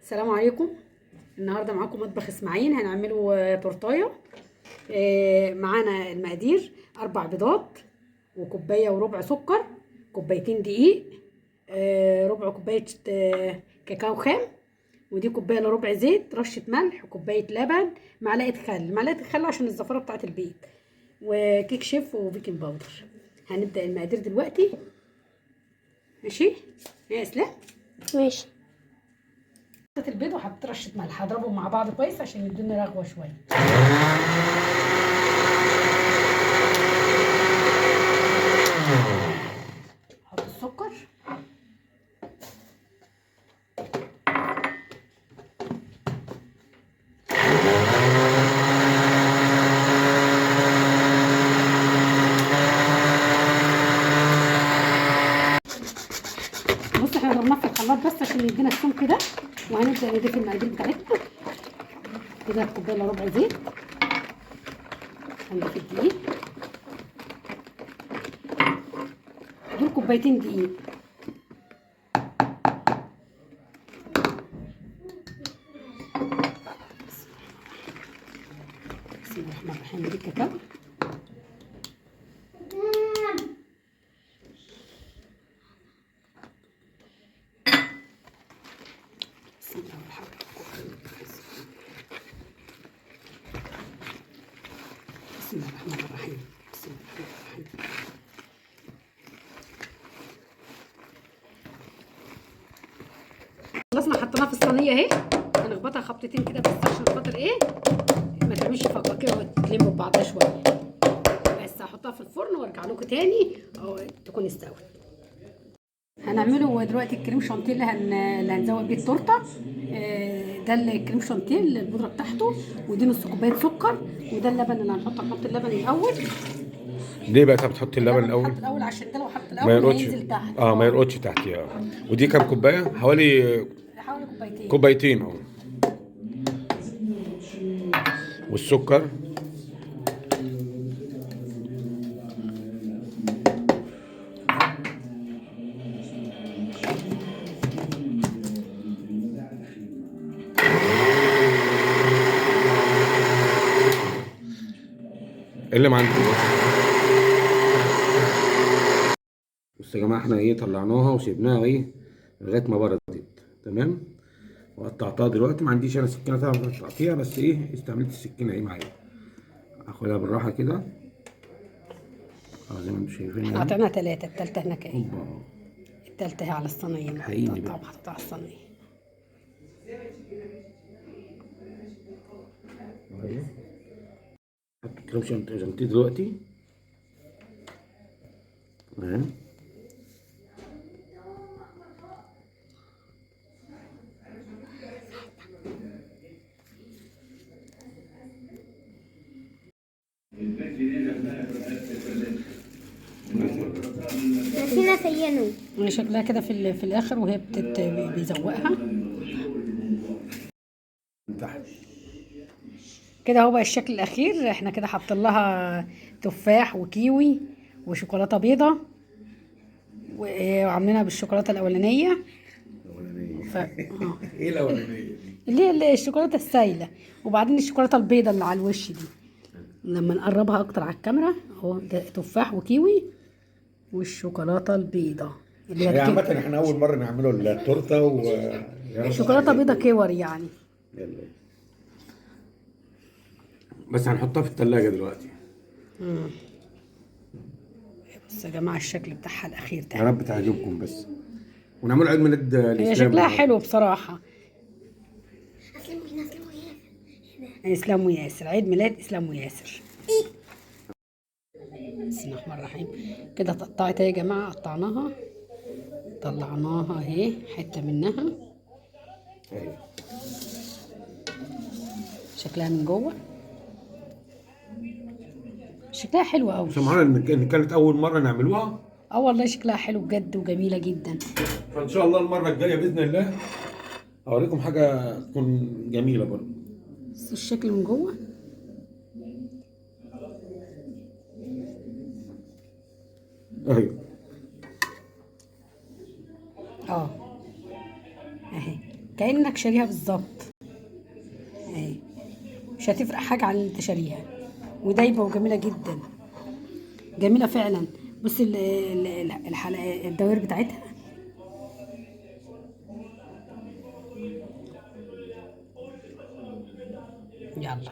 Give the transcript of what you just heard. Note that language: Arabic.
السلام عليكم. النهارده معاكم مطبخ اسماعيل، هنعمله تورتايه. معانا المقادير: 4 بيضات، وكوبايه وربع سكر، كوبايتين دقيق، ربع كوبايه كاكاو خام، ودي كوبايه الا ربع زيت، رشه ملح، وكوبايه لبن، معلقه خل عشان الزفاره بتاعه البيض، وكيك شيف وبيكنج باودر. هنبدا المقادير دلوقتي. ماشي يا اسلام؟ ماشي. حطيت البيض وحطيت رشه ملح، هضربهم مع بعض كويس عشان يدوني رغوه شويه. احط السكر، بص احنا ضربناه في الخلاط بس عشان يدينا السمك ده، وهنبدا نضيف المقادير بتاعتنا. كده كوبايه الا ربع زيت، هنضيف الدقيق، دول كوبايتين دقيق، بسم الله الرحمن الرحيم. دي الكاكاو، بسم الله الرحمن الرحيم، بسم الله الرحمن الرحيم، بسم الله الرحمن الرحيم. خلصنا، حطيناها في الصينيه اهي. هنخبطها خبطتين كده بس عشان خاطر ايه ما تعملش فقاقيع وتلم ببعضها شويه. بس هحطها في الفرن وارجع لكم تاني او تكون استوت. هنعمله دلوقتي الكريم شانتيه اللي هنزود بيه التورته. ده الكريم شانتيه البودره بتاعته، ودي نص كوبايه سكر، وده اللبن اللي هنحط اللبن الاول. ليه بقى بتحطي اللبن اللبن الاول؟ بيتحط الاول عشان ده لو حط ما الاول يرقدش. هينزل تحت. ما يرقدش تحتي. ودي كام كوبايه؟ حوالي حوالي كوبايتين. كوبايتين اهو. والسكر اللي ما عندكوش. بصوا يا جماعه، احنا طلعناها وسيبناها لغايه ما بردت. تمام. وقطعتها دلوقتي. ما عنديش انا سكينه طبعا في التقطيع، بس استعملت السكينه معايا. هاخدها بالراحه كده. زي ما انتم شايفين احنا قطعناها 3، التالتة هناك اهي. اوبا. التالتة اهي على الصينية، الحقيني بقى. محطوطة على الصينية. ايوه. حط كريم شانتيه دلوقتي. تمام. نسينا سينو. هي شكلها كده في الاخر وهي بيزوقها من تحت. كده. هو بقى الشكل الاخير. احنا كده حاطين لها تفاح وكيوي وشوكولاته بيضه، وعاملينها بالشوكولاته الاولانيه. ايه الاولانيه دي؟ اللي هي الشوكولاته السايله، وبعدين الشوكولاته البيضه اللي على الوش دي. لما نقربها اكتر على الكاميرا اهو، ده تفاح وكيوي والشوكولاته البيضه اللي هي هي عامة احنا أول مرة نعمله التورتة يا رب شوكولاته بيضه تعجبكم. كور يعني. يلا. بس هنحطها في التلاجة دلوقتي. بصوا يا جماعه الشكل بتاعها الاخير يا ده. رب تعجبكم بس. ونعمل عيد ميلاد هي الإسلام شكلها النهارده. حلو بصراحه. اسلام وياسر، عيد ميلاد اسلام وياسر. بسم الله الرحمن الرحيم. كده اتقطعت اهي يا جماعه، قطعناها طلعناها اهي حته منها. أيوة. شكلها من جوه شكلها حلو قوي. سمعنا إن كانت أول مرة نعملوها. اه والله شكلها حلو بجد وجميله جدا. فإن شاء الله المرة الجاية بإذن الله أوريكم حاجة تكون جميلة برضه. بس الشكل من جوه أيوه. اه اهي كأنك شاريها بالظبط اهي، مش هتفرق حاجة عن اللي انت شاريها، ودايبة وجميلة جدا، جميلة فعلا. بصي الحلقة الدوائر بتاعتها. يلا